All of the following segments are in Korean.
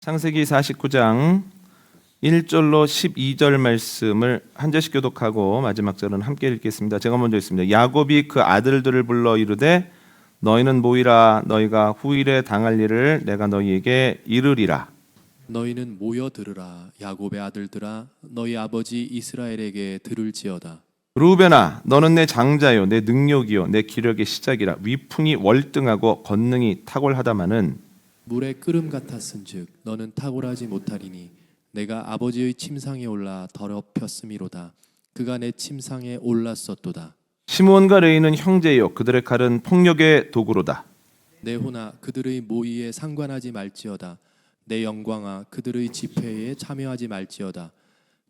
창세기 49장 1절로 12절 말씀을 한 절씩 교독하고 마지막 절은 함께 읽겠습니다. 제가 먼저 읽습니다. 야곱이 그 아들들을 불러 이르되 너희는 모이라. 너희가 후일에 당할 일을 내가 너희에게 이르리라. 너희는 모여 들으라. 야곱의 아들들아, 너희 아버지 이스라엘에게 들을지어다. 루벤아, 너는 내 장자요, 내 능력이요, 내 기력의 시작이라. 위풍이 월등하고 권능이 탁월하다마는 물의 끓음 같았은즉 너는 탁월하지 못하리니 내가 아버지의 침상에 올라 더럽혔음이로다. 그가 내 침상에 올랐었도다. 시므온과 레이는 형제요, 그들의 칼은 폭력의 도구로다. 내 호나 그들의 모의에 상관하지 말지어다. 내 영광아 그들의 집회에 참여하지 말지어다.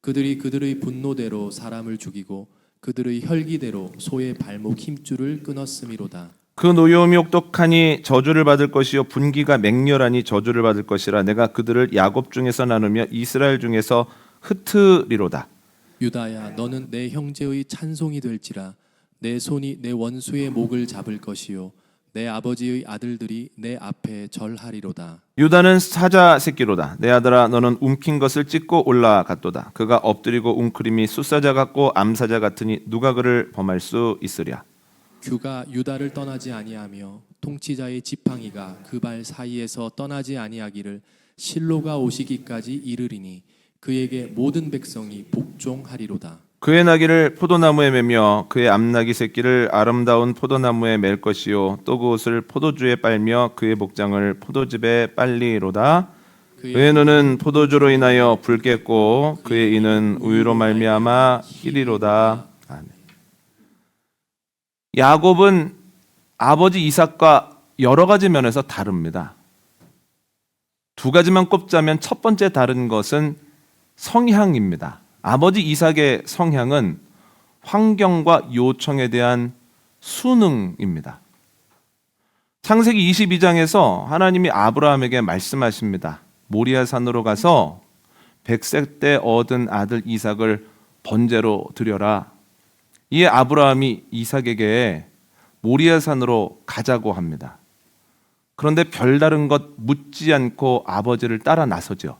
그들이 그들의 분노대로 사람을 죽이고 그들의 혈기대로 소의 발목 힘줄을 끊었음이로다. 그 노여움이 혹독하니 저주를 받을 것이요 분기가 맹렬하니 저주를 받을 것이라. 내가 그들을 야곱 중에서 나누며 이스라엘 중에서 흩으리로다. 유다야, 너는 내 형제의 찬송이 될지라. 내 손이 내 원수의 목을 잡을 것이요 내 아버지의 아들들이 내 앞에 절하리로다. 유다는 사자 새끼로다. 내 아들아, 너는 움킨 것을 찢고 올라갔도다. 그가 엎드리고 웅크림이 숫사자 같고 암사자 같으니 누가 그를 범할 수 있으랴. 규가 유다를 떠나지 아니하며 통치자의 지팡이가 그 발 사이에서 떠나지 아니하기를 실로가 오시기까지 이르리니 그에게 모든 백성이 복종하리로다. 그의 나귀를 포도나무에 매며 그의 암나귀 새끼를 아름다운 포도나무에 맬 것이요 또 그 옷을 포도주에 빨며 그의 복장을 포도즙에 빨리로다. 그의 눈은 포도주로 인하여 붉겠고 그의 이는 우유로 말미암아 희리로다. 아멘. 야곱은 아버지 이삭과 여러 가지 면에서 다릅니다. 두 가지만 꼽자면 첫 번째 다른 것은 성향입니다. 아버지 이삭의 성향은 환경과 요청에 대한 순응입니다. 창세기 22장에서 하나님이 아브라함에게 말씀하십니다. 모리아 산으로 가서 100세 때 얻은 아들 이삭을 번제로 드려라. 이에 아브라함이 이삭에게 모리아 산으로 가자고 합니다. 그런데 별다른 것 묻지 않고 아버지를 따라 나서죠.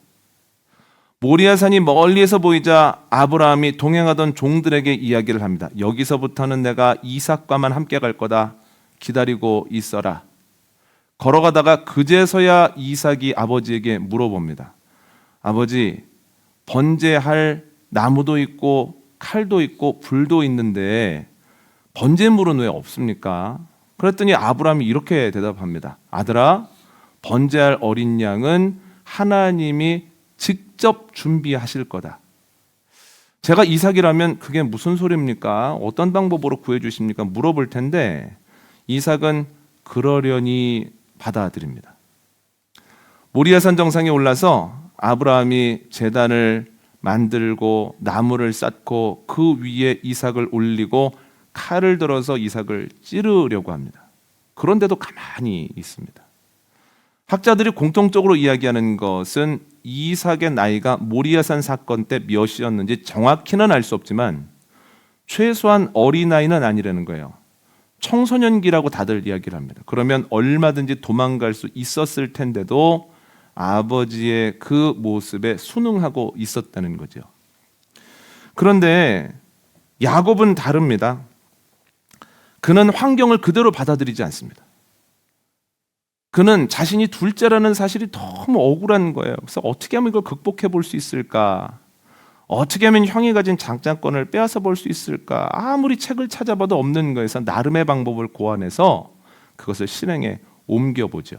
모리아 산이 멀리에서 보이자 아브라함이 동행하던 종들에게 이야기를 합니다. 여기서부터는 내가 이삭과만 함께 갈 거다. 기다리고 있어라. 걸어가다가 그제서야 이삭이 아버지에게 물어봅니다. 아버지, 번제할 나무도 있고 칼도 있고 불도 있는데 번제물은 왜 없습니까? 그랬더니 아브라함이 이렇게 대답합니다. 아들아, 번제할 어린 양은 하나님이 직접 준비하실 거다. 제가 이삭이라면 그게 무슨 소리입니까? 어떤 방법으로 구해주십니까? 물어볼 텐데 이삭은 그러려니 받아들입니다. 모리아산 정상에 올라서 아브라함이 제단을 만들고 나무를 쌓고 그 위에 이삭을 올리고 칼을 들어서 이삭을 찌르려고 합니다. 그런데도 가만히 있습니다. 학자들이 공통적으로 이야기하는 것은 이삭의 나이가 모리아산 사건 때 몇이었는지 정확히는 알 수 없지만 최소한 어린아이는 아니라는 거예요. 청소년기라고 다들 이야기를 합니다. 그러면 얼마든지 도망갈 수 있었을 텐데도 아버지의 그 모습에 순응하고 있었다는 거죠. 그런데 야곱은 다릅니다. 그는 환경을 그대로 받아들이지 않습니다. 그는 자신이 둘째라는 사실이 너무 억울한 거예요. 그래서 어떻게 하면 이걸 극복해 볼 수 있을까? 어떻게 하면 형이 가진 장자권을 빼앗아 볼 수 있을까? 아무리 책을 찾아봐도 없는 거에서 나름의 방법을 고안해서 그것을 실행에 옮겨보죠.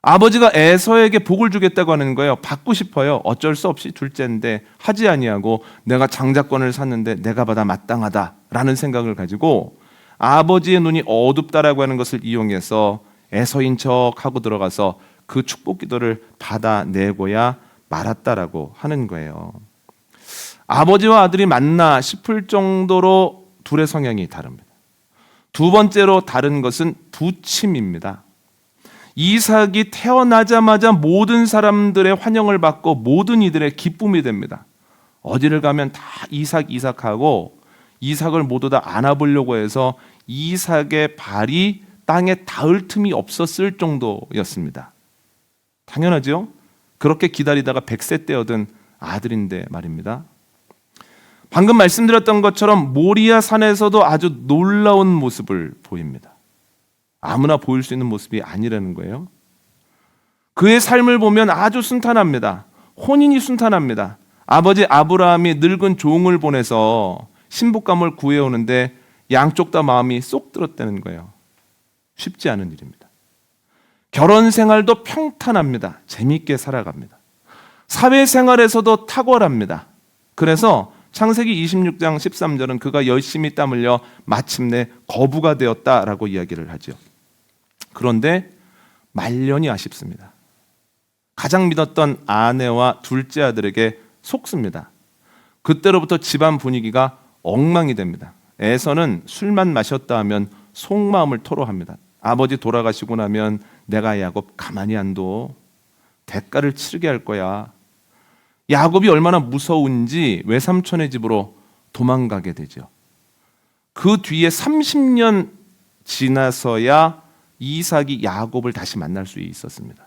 아버지가 에서에게 복을 주겠다고 하는 거예요. 받고 싶어요. 어쩔 수 없이 둘째인데 하지 아니하고 내가 장자권을 샀는데 내가 받아 마땅하다라는 생각을 가지고 아버지의 눈이 어둡다라고 하는 것을 이용해서 에서인 척하고 들어가서 그 축복 기도를 받아내고야 말았다라고 하는 거예요. 아버지와 아들이 맞나 싶을 정도로 둘의 성향이 다릅니다. 두 번째로 다른 것은 부침입니다. 이삭이 태어나자마자 모든 사람들의 환영을 받고 모든 이들의 기쁨이 됩니다. 어디를 가면 다 이삭하고 이삭을 모두 다 안아보려고 해서 이삭의 발이 땅에 닿을 틈이 없었을 정도였습니다. 당연하죠? 그렇게 기다리다가 100세 때 얻은 아들인데 말입니다. 방금 말씀드렸던 것처럼 모리아 산에서도 아주 놀라운 모습을 보입니다. 아무나 보일 수 있는 모습이 아니라는 거예요. 그의 삶을 보면 아주 순탄합니다. 혼인이 순탄합니다. 아버지 아브라함이 늙은 종을 보내서 신부감을 구해오는데 양쪽 다 마음이 쏙 들었다는 거예요. 쉽지 않은 일입니다. 결혼 생활도 평탄합니다. 재미있게 살아갑니다. 사회생활에서도 탁월합니다. 그래서 창세기 26장 13절은 그가 열심히 땀 흘려 마침내 거부가 되었다라고 이야기를 하죠. 그런데 말년이 아쉽습니다. 가장 믿었던 아내와 둘째 아들에게 속습니다. 그때로부터 집안 분위기가 엉망이 됩니다. 에서는 술만 마셨다 하면 속마음을 토로합니다. 아버지 돌아가시고 나면 내가 야곱 가만히 안 둬. 대가를 치르게 할 거야. 야곱이 얼마나 무서운지 외삼촌의 집으로 도망가게 되죠. 그 뒤에 30년 지나서야 이삭이 야곱을 다시 만날 수 있었습니다.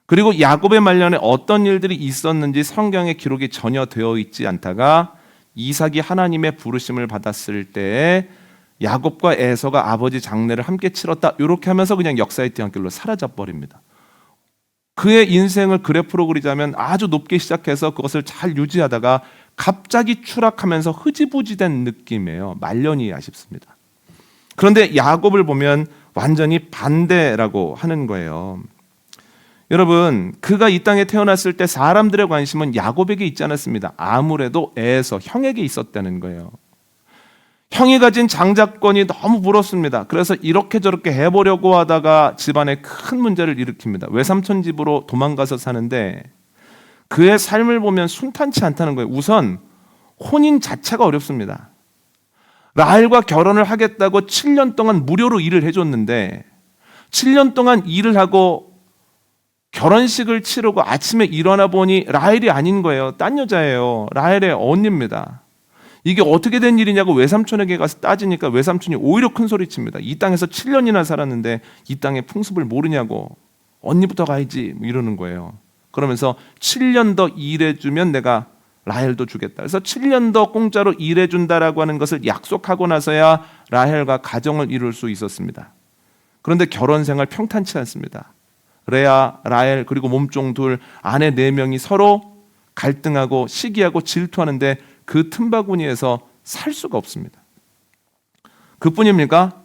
그리고 야곱의 말년에 어떤 일들이 있었는지 성경에 기록이 전혀 되어 있지 않다가 이삭이 하나님의 부르심을 받았을 때 야곱과 에서가 아버지 장례를 함께 치렀다. 이렇게 하면서 그냥 역사의 뒤안길로 사라져 버립니다. 그의 인생을 그래프로 그리자면 아주 높게 시작해서 그것을 잘 유지하다가 갑자기 추락하면서 흐지부지된 느낌이에요. 말년이 아쉽습니다. 그런데 야곱을 보면 완전히 반대라고 하는 거예요. 여러분, 그가 이 땅에 태어났을 때 사람들의 관심은 야곱에게 있지 않았습니다. 아무래도 에서 형에게 있었다는 거예요. 형이 가진 장자권이 너무 부럽습니다. 그래서 이렇게 저렇게 해보려고 하다가 집안에 큰 문제를 일으킵니다. 외삼촌 집으로 도망가서 사는데 그의 삶을 보면 순탄치 않다는 거예요. 우선 혼인 자체가 어렵습니다. 라헬과 결혼을 하겠다고 7년 동안 무료로 일을 해줬는데 7년 동안 일을 하고 결혼식을 치르고 아침에 일어나 보니 라헬이 아닌 거예요. 딴 여자예요. 라헬의 언니입니다. 이게 어떻게 된 일이냐고 외삼촌에게 가서 따지니까 외삼촌이 오히려 큰 소리 칩니다. 이 땅에서 7년이나 살았는데 이 땅의 풍습을 모르냐고. 언니부터 가야지 이러는 거예요. 그러면서 7년 더 일해주면 내가 라헬도 주겠다. 그래서 7년 더 공짜로 일해준다라고 하는 것을 약속하고 나서야 라헬과 가정을 이룰 수 있었습니다. 그런데 결혼 생활 평탄치 않습니다. 레아, 라헬 그리고 몸종 둘 아내 4명이 서로 갈등하고 시기하고 질투하는데 그 틈바구니에서 살 수가 없습니다. 그뿐입니까?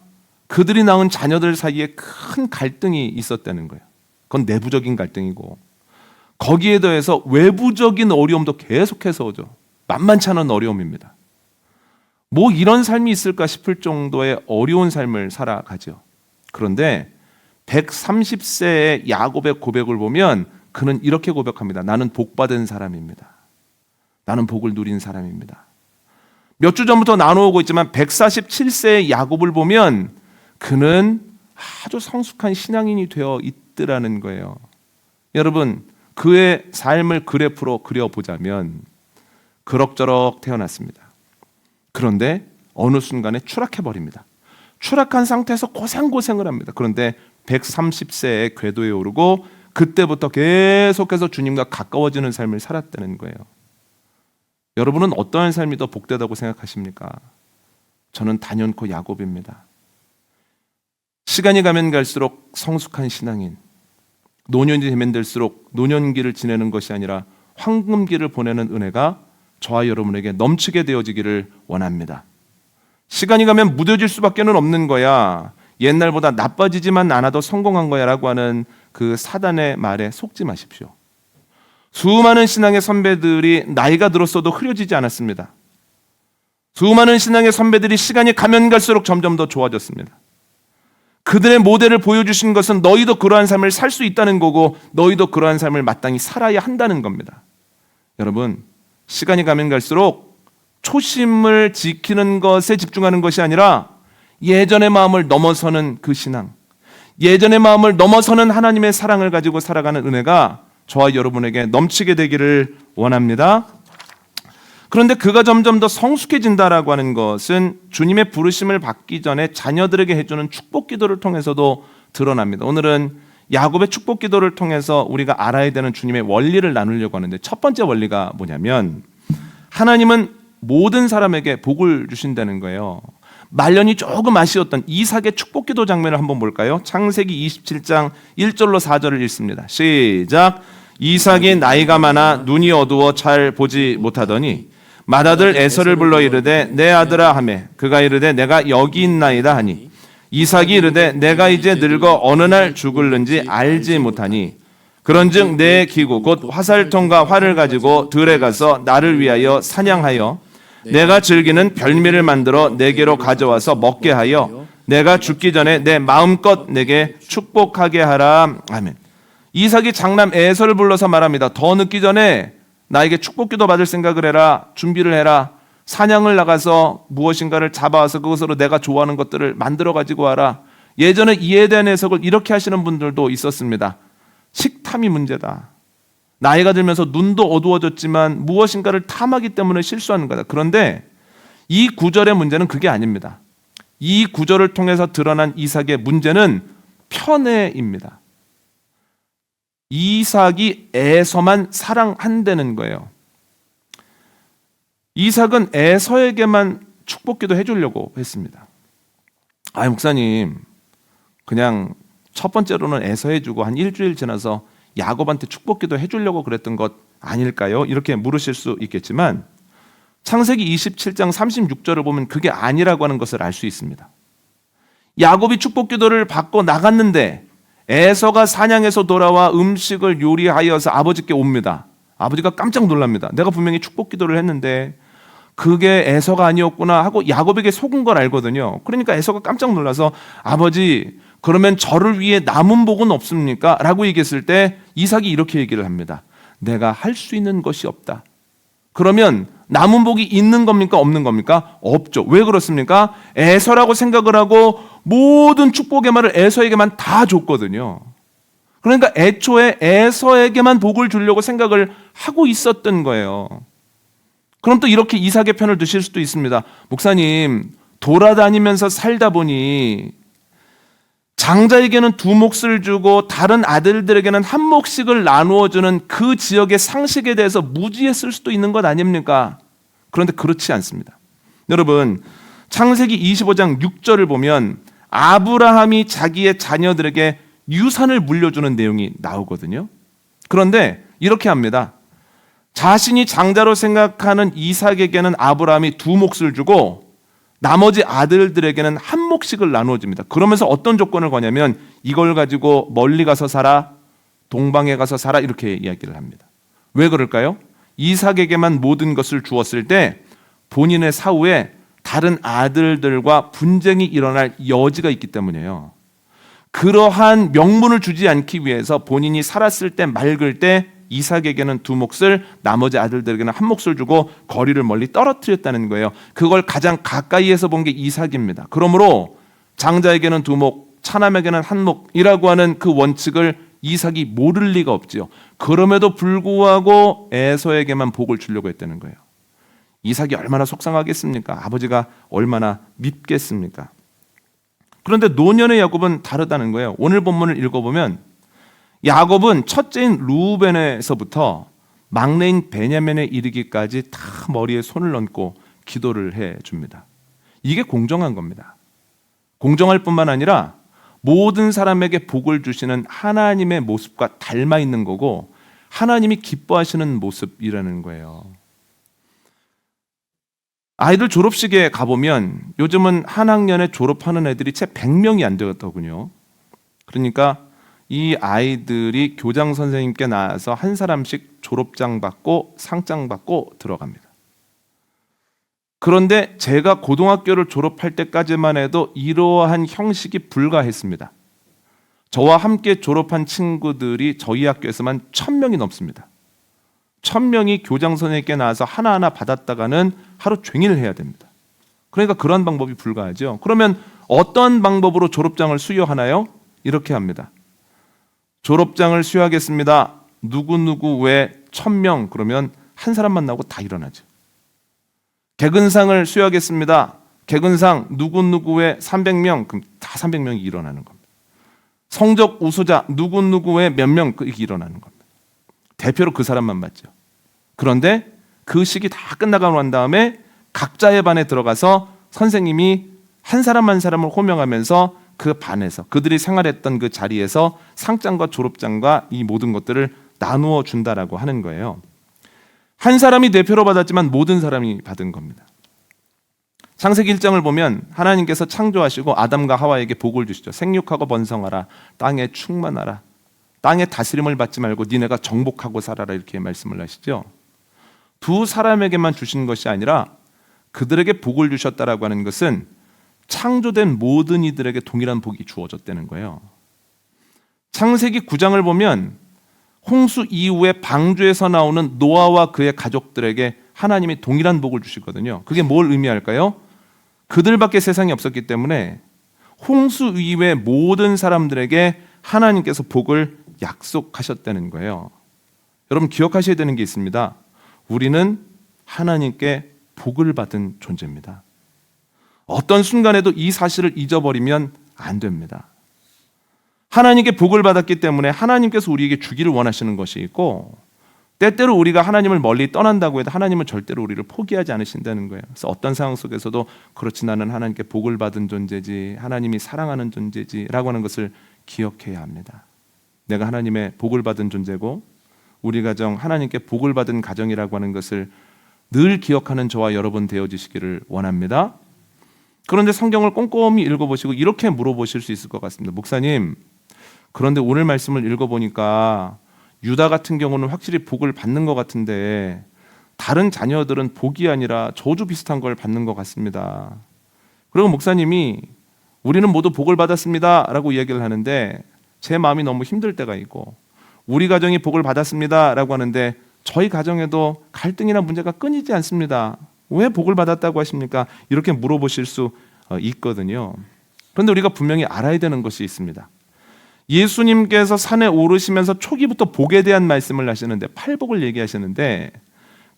그들이 낳은 자녀들 사이에 큰 갈등이 있었다는 거예요. 그건 내부적인 갈등이고 거기에 더해서 외부적인 어려움도 계속해서 오죠. 만만치 않은 어려움입니다. 뭐 이런 삶이 있을까 싶을 정도의 어려운 삶을 살아가죠. 그런데 130세의 야곱의 고백을 보면 그는 이렇게 고백합니다. 나는 복받은 사람입니다. 나는 복을 누린 사람입니다. 몇 주 전부터 나누고 있지만 147세의 야곱을 보면 그는 아주 성숙한 신앙인이 되어 있더라는 거예요. 여러분, 그의 삶을 그래프로 그려보자면 그럭저럭 태어났습니다. 그런데 어느 순간에 추락해버립니다. 추락한 상태에서 고생을 합니다. 그런데 130세의 궤도에 오르고 그때부터 계속해서 주님과 가까워지는 삶을 살았다는 거예요. 여러분은 어떠한 삶이 더 복되다고 생각하십니까? 저는 단연코 야곱입니다. 시간이 가면 갈수록 성숙한 신앙인, 노년이 되면 될수록 노년기를 지내는 것이 아니라 황금기를 보내는 은혜가 저와 여러분에게 넘치게 되어지기를 원합니다. 시간이 가면 무뎌질 수밖에 없는 거야. 옛날보다 나빠지지만 않아도 성공한 거야 라고 하는 그 사단의 말에 속지 마십시오. 수많은 신앙의 선배들이 나이가 들었어도 흐려지지 않았습니다. 수많은 신앙의 선배들이 시간이 가면 갈수록 점점 더 좋아졌습니다. 그들의 모델을 보여주신 것은 너희도 그러한 삶을 살 수 있다는 거고 너희도 그러한 삶을 마땅히 살아야 한다는 겁니다. 여러분, 시간이 가면 갈수록 초심을 지키는 것에 집중하는 것이 아니라 예전의 마음을 넘어서는 그 신앙, 예전의 마음을 넘어서는 하나님의 사랑을 가지고 살아가는 은혜가 저와 여러분에게 넘치게 되기를 원합니다. 그런데 그가 점점 더 성숙해진다라고 하는 것은 주님의 부르심을 받기 전에 자녀들에게 해주는 축복 기도를 통해서도 드러납니다. 오늘은 야곱의 축복 기도를 통해서 우리가 알아야 되는 주님의 원리를 나누려고 하는데, 첫 번째 원리가 뭐냐면 하나님은 모든 사람에게 복을 주신다는 거예요. 말년이 조금 아쉬웠던 이삭의 축복 기도 장면을 한번 볼까요? 창세기 27장 1절로 4절을 읽습니다. 시작. 이삭이 나이가 많아 눈이 어두워 잘 보지 못하더니 맏아들 에서를 불러 이르되 내 아들아 하매 그가 이르되 내가 여기 있나이다 하니 이삭이 이르되 내가 이제 늙어 어느 날 죽을는지 알지 못하니 그런즉 내 기구 곧 화살통과 활을 가지고 들에 가서 나를 위하여 사냥하여 내가 즐기는 별미를 만들어 내게로 가져와서 먹게 하여 내가 죽기 전에 내 마음껏 내게 축복하게 하라. 아멘. 이삭이 장남 에서를 불러서 말합니다. 더 늦기 전에 나에게 축복기도 받을 생각을 해라. 준비를 해라. 사냥을 나가서 무엇인가를 잡아와서 그것으로 내가 좋아하는 것들을 만들어 가지고 와라. 예전에 이에 대한 해석을 이렇게 하시는 분들도 있었습니다. 식탐이 문제다. 나이가 들면서 눈도 어두워졌지만 무엇인가를 탐하기 때문에 실수하는 거다. 그런데 이 구절의 문제는 그게 아닙니다. 이 구절을 통해서 드러난 이삭의 문제는 편애입니다. 이삭이 에서만 사랑한다는 거예요. 이삭은 에서에게만 축복기도 해주려고 했습니다. 아, 목사님, 그냥 첫 번째로는 에서 해주고 한 일주일 지나서 야곱한테 축복기도 해주려고 그랬던 것 아닐까요? 이렇게 물으실 수 있겠지만 창세기 27장 36절을 보면 그게 아니라고 하는 것을 알 수 있습니다. 야곱이 축복기도를 받고 나갔는데 에서가 사냥해서 돌아와 음식을 요리하여서 아버지께 옵니다. 아버지가 깜짝 놀랍니다. 내가 분명히 축복기도를 했는데 그게 에서가 아니었구나 하고 야곱에게 속은 걸 알거든요. 그러니까 에서가 깜짝 놀라서 아버지, 그러면 저를 위해 남은 복은 없습니까? 라고 얘기했을 때 이삭이 이렇게 얘기를 합니다. 내가 할 수 있는 것이 없다. 그러면 남은 복이 있는 겁니까? 없는 겁니까? 없죠. 왜 그렇습니까? 에서라고 생각을 하고 모든 축복의 말을 에서에게만 다 줬거든요. 그러니까 애초에 에서에게만 복을 주려고 생각을 하고 있었던 거예요. 그럼 또 이렇게 이삭의 편을 드실 수도 있습니다. 목사님, 돌아다니면서 살다 보니 장자에게는 2몫을 주고 다른 아들들에게는 1몫씩을 나누어주는 그 지역의 상식에 대해서 무지했을 수도 있는 것 아닙니까? 그런데 그렇지 않습니다. 여러분, 창세기 25장 6절을 보면 아브라함이 자기의 자녀들에게 유산을 물려주는 내용이 나오거든요. 그런데 이렇게 합니다. 자신이 장자로 생각하는 이삭에게는 아브라함이 2몫을 주고 나머지 아들들에게는 1몫씩을 나누어 줍니다. 그러면서 어떤 조건을 거냐면 이걸 가지고 멀리 가서 살아, 동방에 가서 살아, 이렇게 이야기를 합니다. 왜 그럴까요? 이삭에게만 모든 것을 주었을 때 본인의 사후에 다른 아들들과 분쟁이 일어날 여지가 있기 때문이에요. 그러한 명분을 주지 않기 위해서 본인이 살았을 때 맑을 때 이삭에게는 2몫을, 나머지 아들들에게는 1몫을 주고 거리를 멀리 떨어뜨렸다는 거예요. 그걸 가장 가까이에서 본 게 이삭입니다. 그러므로 장자에게는 2몫, 차남에게는 1몫이라고 하는 그 원칙을 이삭이 모를 리가 없지요. 그럼에도 불구하고 에서에게만 복을 주려고 했다는 거예요. 이삭이 얼마나 속상하겠습니까? 아버지가 얼마나 밉겠습니까? 그런데 노년의 야곱은 다르다는 거예요. 오늘 본문을 읽어보면 야곱은 첫째인 루벤에서부터 막내인 베냐민에 이르기까지 다 머리에 손을 얹고 기도를 해줍니다. 이게 공정한 겁니다. 공정할 뿐만 아니라 모든 사람에게 복을 주시는 하나님의 모습과 닮아 있는 거고 하나님이 기뻐하시는 모습이라는 거예요. 아이들 졸업식에 가보면 요즘은 한 학년에 졸업하는 애들이 채 100명이 안 되었더군요. 그러니까 이 아이들이 교장 선생님께 나와서 한 사람씩 졸업장 받고 상장 받고 들어갑니다. 그런데 제가 고등학교를 졸업할 때까지만 해도 이러한 형식이 불가했습니다. 저와 함께 졸업한 친구들이 저희 학교에서만 1000명이 넘습니다. 1000명이 교장 선생님께 나와서 하나하나 받았다가는 하루 종일 해야 됩니다. 그러니까 그런 방법이 불가하죠. 그러면 어떤 방법으로 졸업장을 수여하나요? 이렇게 합니다. 졸업장을 수여하겠습니다. 누구누구 외 1000명, 그러면 한 사람만 나오고 다 일어나죠. 개근상을 수여하겠습니다. 개근상 누구누구 외 300명, 그럼 다 300명이 일어나는 겁니다. 성적 우수자 누구누구의 몇 명 일어나는 겁니다. 대표로 그 사람만 받죠. 그런데 그 시기 다 끝나가고 난 다음에 각자의 반에 들어가서 선생님이 한 사람 한 사람을 호명하면서 그 반에서 그들이 생활했던 그 자리에서 상장과 졸업장과 이 모든 것들을 나누어 준다라고 하는 거예요. 한 사람이 대표로 받았지만 모든 사람이 받은 겁니다. 창세기 1장을 보면 하나님께서 창조하시고 아담과 하와에게 복을 주시죠. 생육하고 번성하라, 땅에 충만하라, 땅의 다스림을 받지 말고 니네가 정복하고 살아라, 이렇게 말씀을 하시죠. 두 사람에게만 주신 것이 아니라 그들에게 복을 주셨다라고 하는 것은 창조된 모든 이들에게 동일한 복이 주어졌다는 거예요. 창세기 9장을 보면 홍수 이후에 방주에서 나오는 노아와 그의 가족들에게 하나님이 동일한 복을 주시거든요. 그게 뭘 의미할까요? 그들밖에 세상에 없었기 때문에 홍수 이후의 모든 사람들에게 하나님께서 복을 약속하셨다는 거예요. 여러분 기억하셔야 되는 게 있습니다. 우리는 하나님께 복을 받은 존재입니다. 어떤 순간에도 이 사실을 잊어버리면 안 됩니다. 하나님께 복을 받았기 때문에 하나님께서 우리에게 주기를 원하시는 것이 있고, 때때로 우리가 하나님을 멀리 떠난다고 해도 하나님은 절대로 우리를 포기하지 않으신다는 거예요. 그래서 어떤 상황 속에서도 그렇지, 나는 하나님께 복을 받은 존재지, 하나님이 사랑하는 존재지 라고 하는 것을 기억해야 합니다. 내가 하나님의 복을 받은 존재고 우리 가정 하나님께 복을 받은 가정이라고 하는 것을 늘 기억하는 저와 여러분 되어주시기를 원합니다. 그런데 성경을 꼼꼼히 읽어보시고 이렇게 물어보실 수 있을 것 같습니다. 목사님, 그런데 오늘 말씀을 읽어보니까 유다 같은 경우는 확실히 복을 받는 것 같은데 다른 자녀들은 복이 아니라 저주 비슷한 걸 받는 것 같습니다. 그리고 목사님이 우리는 모두 복을 받았습니다 라고 이야기를 하는데 제 마음이 너무 힘들 때가 있고, 우리 가정이 복을 받았습니다 라고 하는데 저희 가정에도 갈등이나 문제가 끊이지 않습니다. 왜 복을 받았다고 하십니까? 이렇게 물어보실 수 있거든요. 그런데 우리가 분명히 알아야 되는 것이 있습니다. 예수님께서 산에 오르시면서 초기부터 복에 대한 말씀을 하시는데, 팔복을 얘기하시는데,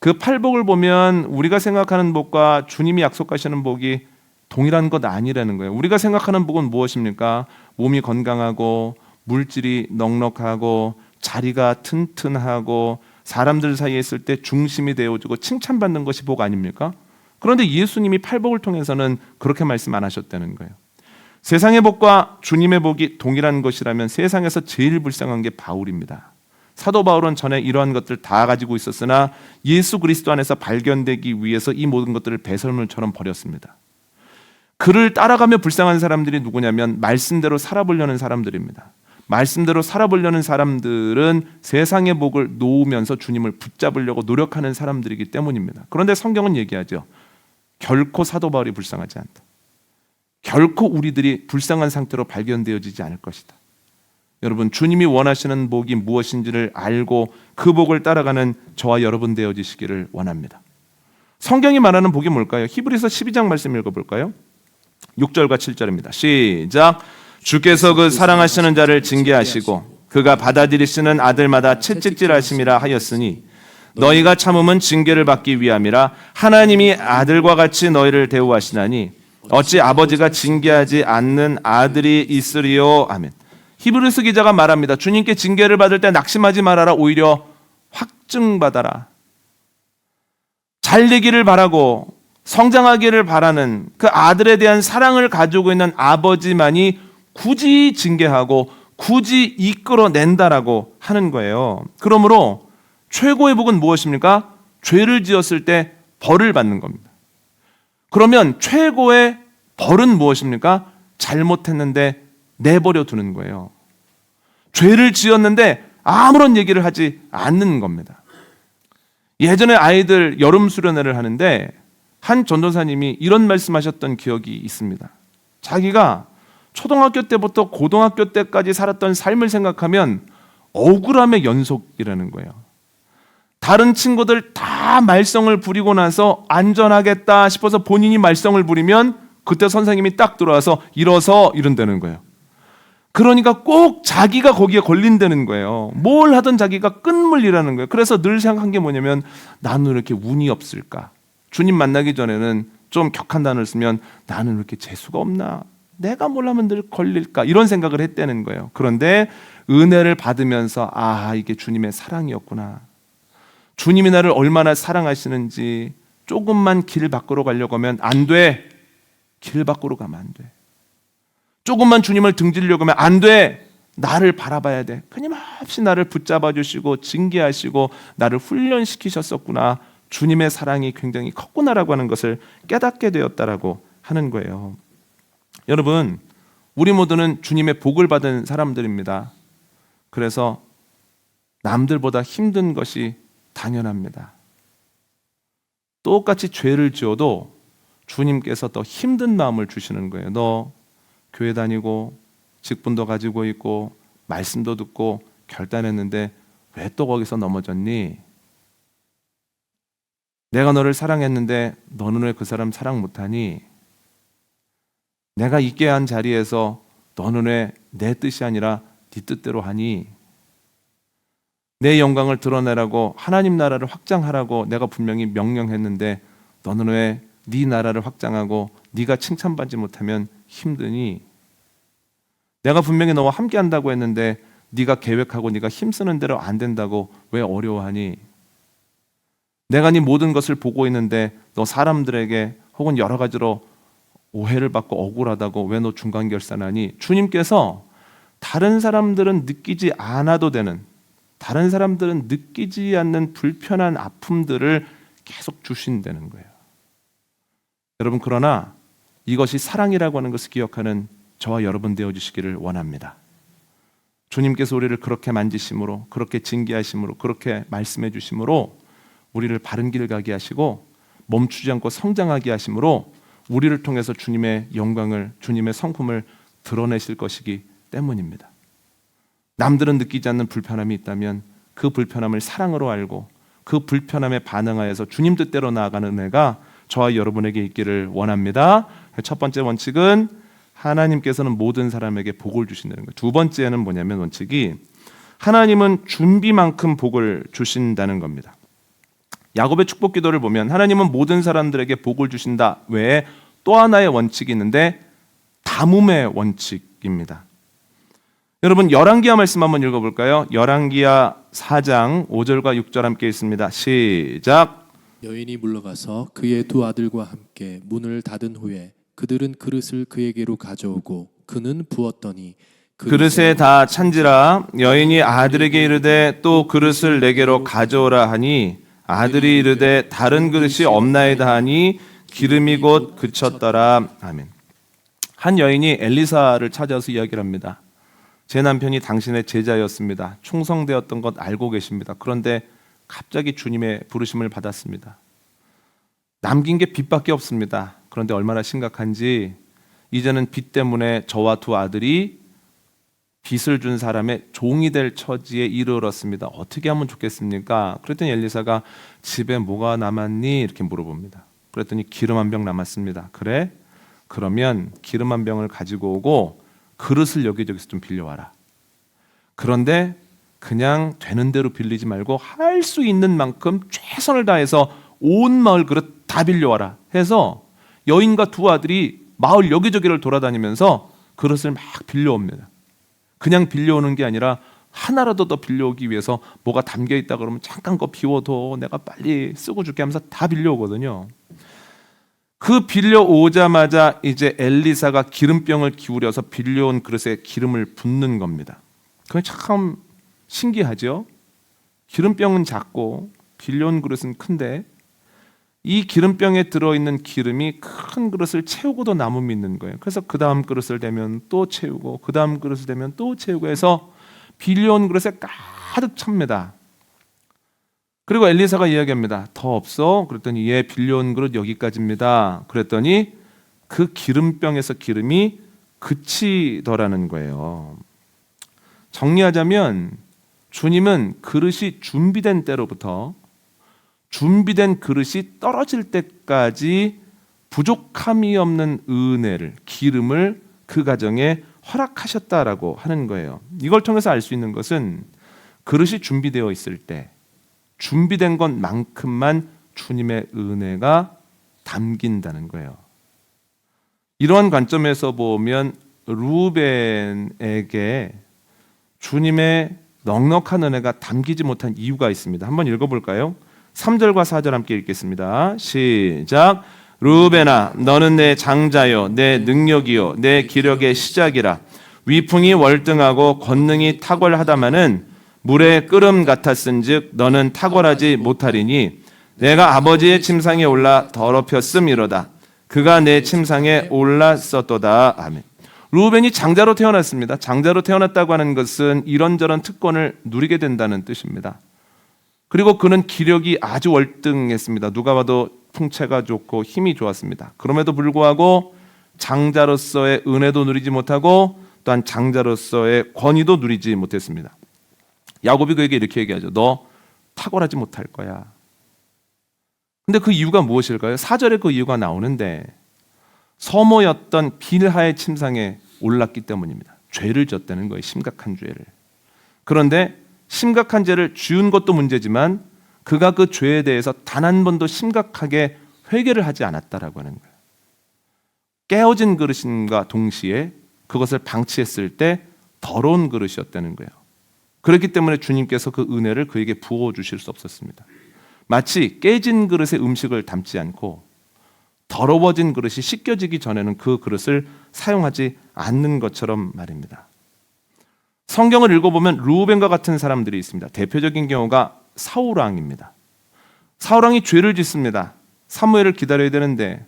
그 팔복을 보면 우리가 생각하는 복과 주님이 약속하시는 복이 동일한 것 아니라는 거예요. 우리가 생각하는 복은 무엇입니까? 몸이 건강하고 물질이 넉넉하고 자리가 튼튼하고 사람들 사이에 있을 때 중심이 되어주고 칭찬받는 것이 복 아닙니까? 그런데 예수님이 팔복을 통해서는 그렇게 말씀 안 하셨다는 거예요. 세상의 복과 주님의 복이 동일한 것이라면 세상에서 제일 불쌍한 게 바울입니다. 사도 바울은 전에 이러한 것들 다 가지고 있었으나 예수 그리스도 안에서 발견되기 위해서 이 모든 것들을 배설물처럼 버렸습니다. 그를 따라가며 불쌍한 사람들이 누구냐면 말씀대로 살아보려는 사람들입니다. 말씀대로 살아보려는 사람들은 세상의 복을 놓으면서 주님을 붙잡으려고 노력하는 사람들이기 때문입니다. 그런데 성경은 얘기하죠. 결코 사도 바울이 불쌍하지 않다. 결코 우리들이 불쌍한 상태로 발견되어지지 않을 것이다. 여러분, 주님이 원하시는 복이 무엇인지를 알고 그 복을 따라가는 저와 여러분 되어지시기를 원합니다. 성경이 말하는 복이 뭘까요? 히브리서 12장 말씀 읽어볼까요? 6절과 7절입니다. 시작. 주께서 그 사랑하시는 자를 징계하시고 그가 받아들이시는 아들마다 채찍질하심이라 하였으니 너희가 참음은 징계를 받기 위함이라. 하나님이 아들과 같이 너희를 대우하시나니 어찌 아버지가 징계하지 않는 아들이 있으리요. 아멘. 히브리서 기자가 말합니다. 주님께 징계를 받을 때 낙심하지 말아라. 오히려 확증받아라. 잘 되기를 바라고 성장하기를 바라는 그 아들에 대한 사랑을 가지고 있는 아버지만이 굳이 징계하고 굳이 이끌어낸다라고 하는 거예요. 그러므로 최고의 복은 무엇입니까? 죄를 지었을 때 벌을 받는 겁니다. 그러면 최고의 벌은 무엇입니까? 잘못했는데 내버려 두는 거예요. 죄를 지었는데 아무런 얘기를 하지 않는 겁니다. 예전에 아이들 여름 수련회를 하는데 한 전도사님이 이런 말씀하셨던 기억이 있습니다. 자기가 초등학교 때부터 고등학교 때까지 살았던 삶을 생각하면 억울함의 연속이라는 거예요. 다른 친구들 다 말썽을 부리고 나서 안전하겠다 싶어서 본인이 말썽을 부리면 그때 선생님이 딱 들어와서 일어서 이런다는 거예요. 그러니까 꼭 자기가 거기에 걸린다는 거예요. 뭘 하든 자기가 끝물리라는 거예요. 그래서 늘 생각한 게 뭐냐면 나는 왜 이렇게 운이 없을까? 주님 만나기 전에는 좀 격한 단어를 쓰면 나는 왜 이렇게 재수가 없나? 내가 뭘 하면 늘 걸릴까? 이런 생각을 했다는 거예요. 그런데 은혜를 받으면서 이게 주님의 사랑이었구나. 주님이 나를 얼마나 사랑하시는지 조금만 길 밖으로 가려고 하면 안 돼. 길 밖으로 가면 안 돼. 조금만 주님을 등지려고 하면 안 돼. 나를 바라봐야 돼. 끊임없이 나를 붙잡아 주시고 징계하시고 나를 훈련시키셨었구나. 주님의 사랑이 굉장히 컸구나라고 하는 것을 깨닫게 되었다라고 하는 거예요. 여러분, 우리 모두는 주님의 복을 받은 사람들입니다. 그래서 남들보다 힘든 것이 당연합니다. 똑같이 죄를 지어도 주님께서 더 힘든 마음을 주시는 거예요. 너 교회 다니고 직분도 가지고 있고 말씀도 듣고 결단했는데 왜 또 거기서 넘어졌니? 내가 너를 사랑했는데 너는 왜 그 사람 사랑 못하니? 내가 있게 한 자리에서 너는 왜 내 뜻이 아니라 네 뜻대로 하니? 내 영광을 드러내라고 하나님 나라를 확장하라고 내가 분명히 명령했는데 너는 왜 네 나라를 확장하고 네가 칭찬받지 못하면 힘드니? 내가 분명히 너와 함께 한다고 했는데 네가 계획하고 네가 힘쓰는 대로 안 된다고 왜 어려워하니? 내가 네 모든 것을 보고 있는데 너 사람들에게 혹은 여러 가지로 오해를 받고 억울하다고 왜 너 중간 결산하니? 주님께서 다른 사람들은 느끼지 않아도 되는, 다른 사람들은 느끼지 않는 불편한 아픔들을 계속 주신다는 거예요. 여러분, 그러나 이것이 사랑이라고 하는 것을 기억하는 저와 여러분 되어주시기를 원합니다. 주님께서 우리를 그렇게 만지심으로, 그렇게 징계하심으로, 그렇게 말씀해 주심으로 우리를 바른 길 가게 하시고 멈추지 않고 성장하게 하심으로 우리를 통해서 주님의 영광을, 주님의 성품을 드러내실 것이기 때문입니다. 남들은 느끼지 않는 불편함이 있다면 그 불편함을 사랑으로 알고 그 불편함에 반응하여서 주님 뜻대로 나아가는 은혜가 저와 여러분에게 있기를 원합니다. 첫 번째 원칙은 하나님께서는 모든 사람에게 복을 주신다는 거예요. 두 번째는 뭐냐면 원칙이 하나님은 준비만큼 복을 주신다는 겁니다. 야곱의 축복 기도를 보면 하나님은 모든 사람들에게 복을 주신다 외에 또 하나의 원칙이 있는데 담음의 원칙입니다. 여러분, 열왕기하 말씀 한번 읽어볼까요? 열왕기하 4장 5절과 6절 함께 있습니다. 시작. 여인이 물러가서 그의 두 아들과 함께 문을 닫은 후에 그들은 그릇을 그에게로 가져오고 그는 부었더니 그릇에 다 찬지라. 여인이 아들에게 이르되 또 그릇을 내게로 가져오라 하니 아들이 이르되 다른 그릇이 없나이다 하니 기름이 곧 그쳤더라. 아멘. 한 여인이 엘리사를 찾아서 이야기를 합니다. 제 남편이 당신의 제자였습니다. 충성되었던 것 알고 계십니다. 그런데 갑자기 주님의 부르심을 받았습니다. 남긴 게 빚밖에 없습니다. 그런데 얼마나 심각한지 이제는 빚 때문에 저와 두 아들이 빚을 준 사람의 종이 될 처지에 이르렀습니다. 어떻게 하면 좋겠습니까? 그랬더니 엘리사가 집에 뭐가 남았니? 이렇게 물어봅니다. 그랬더니 기름 한 병 남았습니다. 그래? 그러면 기름 한 병을 가지고 오고 그릇을 여기저기서 좀 빌려와라. 그런데 그냥 되는 대로 빌리지 말고 할 수 있는 만큼 최선을 다해서 온 마을 그릇 다 빌려와라 해서 여인과 두 아들이 마을 여기저기를 돌아다니면서 그릇을 막 빌려옵니다. 그냥 빌려오는 게 아니라 하나라도 더 빌려오기 위해서 뭐가 담겨있다 그러면 잠깐 거 비워둬, 내가 빨리 쓰고 줄게 하면서 다 빌려오거든요. 그 빌려오자마자 이제 엘리사가 기름병을 기울여서 빌려온 그릇에 기름을 붓는 겁니다. 그게 참 신기하죠? 기름병은 작고 빌려온 그릇은 큰데 이 기름병에 들어있는 기름이 큰 그릇을 채우고도 남음이 있는 거예요. 그래서 그 다음 그릇을 대면 또 채우고 그 다음 그릇을 대면 또 채우고 해서 빌려온 그릇에 가득 찹니다. 그리고 엘리사가 이야기합니다. 더 없어? 그랬더니 예, 빌려온 그릇 여기까지입니다. 그랬더니 그 기름병에서 기름이 그치더라는 거예요. 정리하자면 주님은 그릇이 준비된 때로부터 준비된 그릇이 떨어질 때까지 부족함이 없는 은혜를, 기름을 그 가정에 허락하셨다라고 하는 거예요. 이걸 통해서 알 수 있는 것은 그릇이 준비되어 있을 때 준비된 것만큼만 주님의 은혜가 담긴다는 거예요. 이런 관점에서 보면 루벤에게 주님의 넉넉한 은혜가 담기지 못한 이유가 있습니다. 한번 읽어볼까요? 3절과 4절 함께 읽겠습니다. 시작. 루벤아, 너는 내 장자요, 내 능력이요, 내 기력의 시작이라. 위풍이 월등하고 권능이 탁월하다마는 물의 끓음 같았은즉 너는 탁월하지 못하리니 내가 아버지의 침상에 올라 더럽혔음이로다. 그가 내 침상에 올랐었도다. 아멘. 루벤이 장자로 태어났습니다. 장자로 태어났다고 하는 것은 이런저런 특권을 누리게 된다는 뜻입니다. 그리고 그는 기력이 아주 월등했습니다. 누가 봐도 풍채가 좋고 힘이 좋았습니다. 그럼에도 불구하고 장자로서의 은혜도 누리지 못하고 또한 장자로서의 권위도 누리지 못했습니다. 야곱이 그에게 이렇게 얘기하죠. 너 탁월하지 못할 거야. 근데 그 이유가 무엇일까요? 4절에 그 이유가 나오는데 서모였던 빌하의 침상에 올랐기 때문입니다. 죄를 졌다는 거예요. 심각한 죄를. 그런데 심각한 죄를 지은 것도 문제지만 그가 그 죄에 대해서 단 한 번도 심각하게 회개를 하지 않았다라고 하는 거예요. 깨어진 그릇인과 동시에 그것을 방치했을 때 더러운 그릇이었다는 거예요. 그렇기 때문에 주님께서 그 은혜를 그에게 부어주실 수 없었습니다. 마치 깨진 그릇에 음식을 담지 않고 더러워진 그릇이 씻겨지기 전에는 그 그릇을 사용하지 않는 것처럼 말입니다. 성경을 읽어보면 루벤과 같은 사람들이 있습니다. 대표적인 경우가 사울왕입니다. 사울왕이 죄를 짓습니다. 사무엘을 기다려야 되는데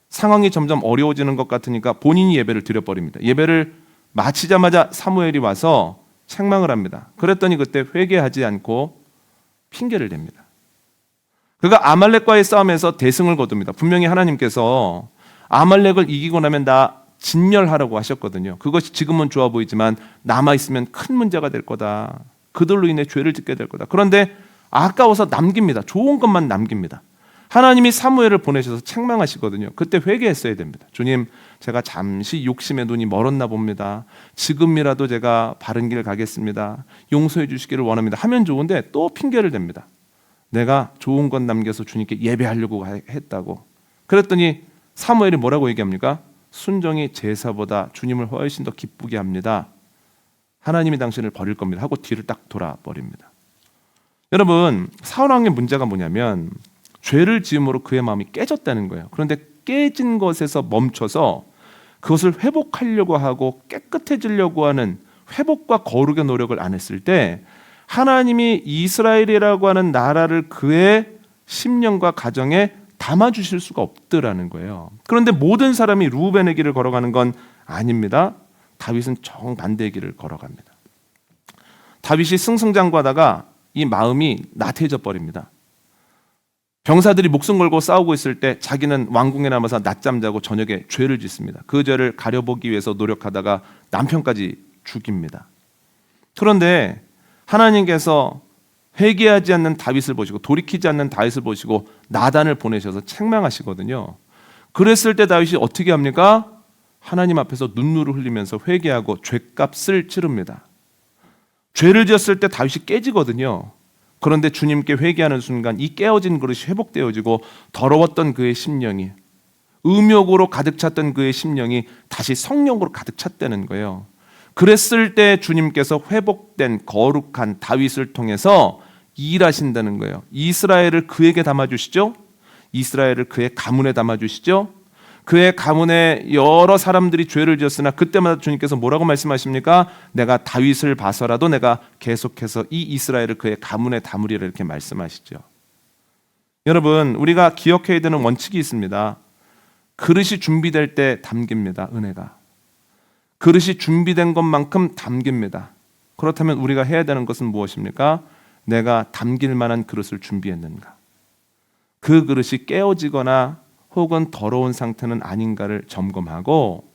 상황이 점점 어려워지는 것 같으니까 본인이 예배를 드려버립니다. 예배를 마치자마자 사무엘이 와서 책망을 합니다. 그랬더니 그때 회개하지 않고 핑계를 댑니다. 그가 아말렉과의 싸움에서 대승을 거둡니다. 분명히 하나님께서 아말렉을 이기고 나면 나 진멸하라고 하셨거든요. 그것이 지금은 좋아 보이지만 남아있으면 큰 문제가 될 거다. 그들로 인해 죄를 짓게 될 거다. 그런데 아까워서 남깁니다. 좋은 것만 남깁니다. 하나님이 사무엘을 보내셔서 책망하시거든요. 그때 회개했어야 됩니다. 주님, 제가 잠시 욕심의 눈이 멀었나 봅니다. 지금이라도 제가 바른 길 가겠습니다. 용서해 주시기를 원합니다. 하면 좋은데 또 핑계를 댑니다. 내가 좋은 것 남겨서 주님께 예배하려고 했다고. 그랬더니 사무엘이 뭐라고 얘기합니까? 순종이 제사보다 주님을 훨씬 더 기쁘게 합니다. 하나님이 당신을 버릴 겁니다. 하고 뒤를 딱 돌아버립니다. 여러분, 사울왕의 문제가 뭐냐면 죄를 지음으로 그의 마음이 깨졌다는 거예요. 그런데 깨진 것에서 멈춰서 그것을 회복하려고 하고 깨끗해지려고 하는 회복과 거룩의 노력을 안 했을 때 하나님이 이스라엘이라고 하는 나라를 그의 심령과 가정에 담아주실 수가 없더라는 거예요. 그런데 모든 사람이 루벤의 길을 걸어가는 건 아닙니다. 다윗은 정반대의 길을 걸어갑니다. 다윗이 승승장구하다가 이 마음이 나태해져 버립니다. 병사들이 목숨 걸고 싸우고 있을 때 자기는 왕궁에 남아서 낮잠 자고 저녁에 죄를 짓습니다. 그 죄를 가려보기 위해서 노력하다가 남편까지 죽입니다. 그런데 하나님께서 회개하지 않는 다윗을 보시고 돌이키지 않는 다윗을 보시고 나단을 보내셔서 책망하시거든요. 그랬을 때 다윗이 어떻게 합니까? 하나님 앞에서 눈물을 흘리면서 회개하고 죄값을 치릅니다. 죄를 지었을 때 다윗이 깨지거든요. 그런데 주님께 회개하는 순간 이 깨어진 그릇이 회복되어지고 더러웠던 그의 심령이, 음욕으로 가득 찼던 그의 심령이 다시 성령으로 가득 찼다는 거예요. 그랬을 때 주님께서 회복된 거룩한 다윗을 통해서 일하신다는 거예요. 이스라엘을 그에게 담아주시죠. 이스라엘을 그의 가문에 담아주시죠. 그의 가문에 여러 사람들이 죄를 지었으나 그때마다 주님께서 뭐라고 말씀하십니까? 내가 다윗을 봐서라도 내가 계속해서 이 이스라엘을 그의 가문에 담으리라 이렇게 말씀하시죠. 여러분, 우리가 기억해야 되는 원칙이 있습니다. 그릇이 준비될 때 담깁니다. 은혜가. 그릇이 준비된 것만큼 담깁니다. 그렇다면 우리가 해야 되는 것은 무엇입니까? 내가 담길 만한 그릇을 준비했는가? 그 그릇이 깨어지거나 혹은 더러운 상태는 아닌가를 점검하고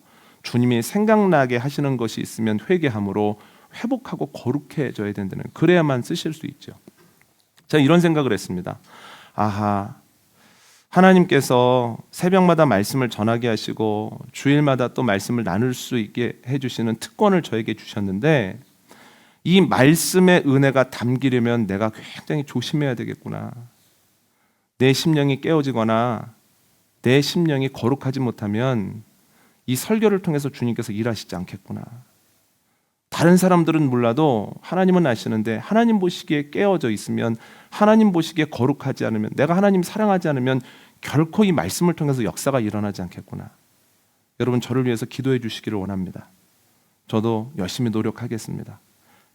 주님이 생각나게 하시는 것이 있으면 회개함으로 회복하고 거룩해져야 된다는, 그래야만 쓰실 수 있죠. 제가 이런 생각을 했습니다. 아하, 하나님께서 새벽마다 말씀을 전하게 하시고 주일마다 또 말씀을 나눌 수 있게 해주시는 특권을 저에게 주셨는데 이 말씀의 은혜가 담기려면 내가 굉장히 조심해야 되겠구나. 내 심령이 깨어지거나 내 심령이 거룩하지 못하면 이 설교를 통해서 주님께서 일하시지 않겠구나. 다른 사람들은 몰라도 하나님은 아시는데 하나님 보시기에 깨어져 있으면, 하나님 보시기에 거룩하지 않으면, 내가 하나님 사랑하지 않으면 결코 이 말씀을 통해서 역사가 일어나지 않겠구나. 여러분, 저를 위해서 기도해 주시기를 원합니다. 저도 열심히 노력하겠습니다.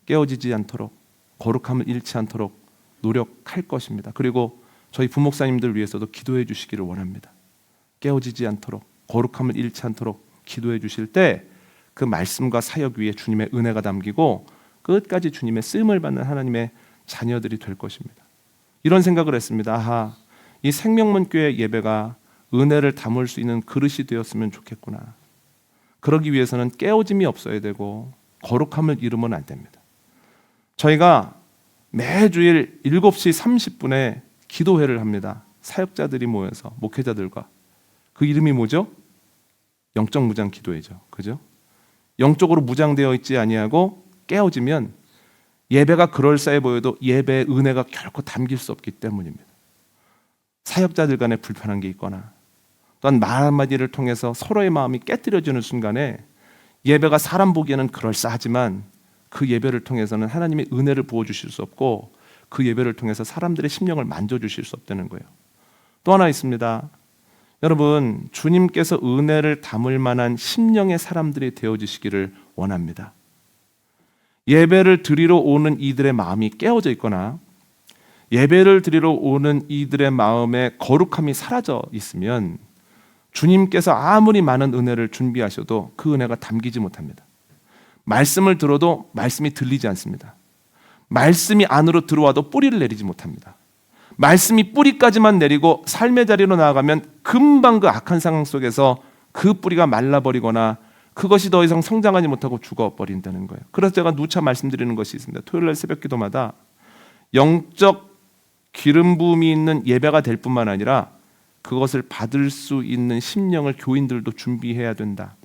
깨어지지 않도록, 거룩함을 잃지 않도록 노력할 것입니다. 그리고 저희 부목사님들 위해서도 기도해 주시기를 원합니다. 깨어지지 않도록, 거룩함을 잃지 않도록 기도해 주실 때 그 말씀과 사역 위에 주님의 은혜가 담기고 끝까지 주님의 쓰임을 받는 하나님의 자녀들이 될 것입니다. 이런 생각을 했습니다. 아하, 이 생명문교회 예배가 은혜를 담을 수 있는 그릇이 되었으면 좋겠구나. 그러기 위해서는 깨어짐이 없어야 되고 거룩함을 잃으면 안 됩니다. 저희가 매주일 7시 30분에 기도회를 합니다. 사역자들이 모여서 목회자들과. 그 이름이 뭐죠? 영적 무장 기도회죠. 그죠? 영적으로 무장되어 있지 아니하고 깨어지면 예배가 그럴싸해 보여도 예배의 은혜가 결코 담길 수 없기 때문입니다. 사역자들 간에 불편한 게 있거나 또한 말 한마디를 통해서 서로의 마음이 깨뜨려지는 순간에 예배가 사람 보기에는 그럴싸하지만 그 예배를 통해서는 하나님의 은혜를 부어주실 수 없고 그 예배를 통해서 사람들의 심령을 만져주실 수 없다는 거예요. 또 하나 있습니다. 여러분, 주님께서 은혜를 담을 만한 심령의 사람들이 되어주시기를 원합니다. 예배를 드리러 오는 이들의 마음이 깨어져 있거나 예배를 드리러 오는 이들의 마음에 거룩함이 사라져 있으면 주님께서 아무리 많은 은혜를 준비하셔도 그 은혜가 담기지 못합니다. 말씀을 들어도 말씀이 들리지 않습니다. 말씀이 안으로 들어와도 뿌리를 내리지 못합니다. 말씀이 뿌리까지만 내리고 삶의 자리로 나아가면 금방 그 악한 상황 속에서 그 뿌리가 말라버리거나 그것이 더 이상 성장하지 못하고 죽어버린다는 거예요. 그래서 제가 누차 말씀드리는 것이 있습니다. 토요일날 새벽기도마다 영적 기름 부음이 있는 예배가 될 뿐만 아니라 그것을 받을 수 있는 심령을 교인들도 준비해야 된다.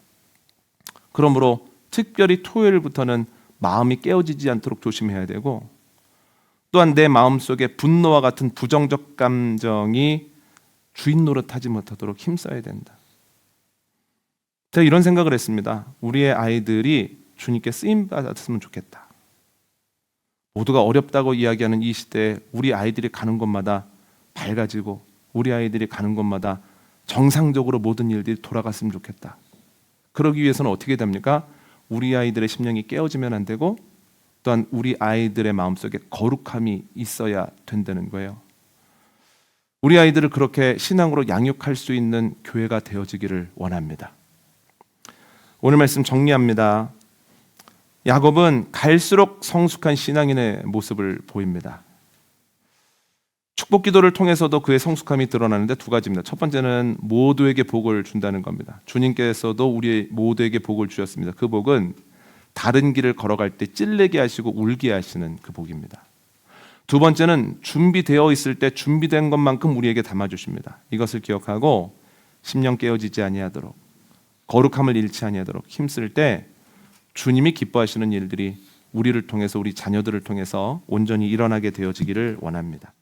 그러므로 특별히 토요일부터는 마음이 깨어지지 않도록 조심해야 되고 또한 내 마음속에 분노와 같은 부정적 감정이 주인 노릇하지 못하도록 힘써야 된다. 제가 이런 생각을 했습니다. 우리의 아이들이 주님께 쓰임 받았으면 좋겠다. 모두가 어렵다고 이야기하는 이 시대에 우리 아이들이 가는 곳마다 밝아지고 우리 아이들이 가는 곳마다 정상적으로 모든 일들이 돌아갔으면 좋겠다. 그러기 위해서는 어떻게 됩니까? 우리 아이들의 심령이 깨어지면 안 되고 또한 우리 아이들의 마음속에 거룩함이 있어야 된다는 거예요. 우리 아이들을 그렇게 신앙으로 양육할 수 있는 교회가 되어지기를 원합니다. 오늘 말씀 정리합니다. 야곱은 갈수록 성숙한 신앙인의 모습을 보입니다. 축복 기도를 통해서도 그의 성숙함이 드러나는데 두 가지입니다. 첫 번째는 모두에게 복을 준다는 겁니다. 주님께서도 우리 모두에게 복을 주셨습니다. 그 복은 다른 길을 걸어갈 때 찔리게 하시고 울게 하시는 그 복입니다. 두 번째는 준비되어 있을 때 준비된 것만큼 우리에게 담아주십니다. 이것을 기억하고 심령 깨어지지 아니하도록 거룩함을 잃지 아니하도록 힘쓸 때 주님이 기뻐하시는 일들이 우리를 통해서 우리 자녀들을 통해서 온전히 일어나게 되어지기를 원합니다.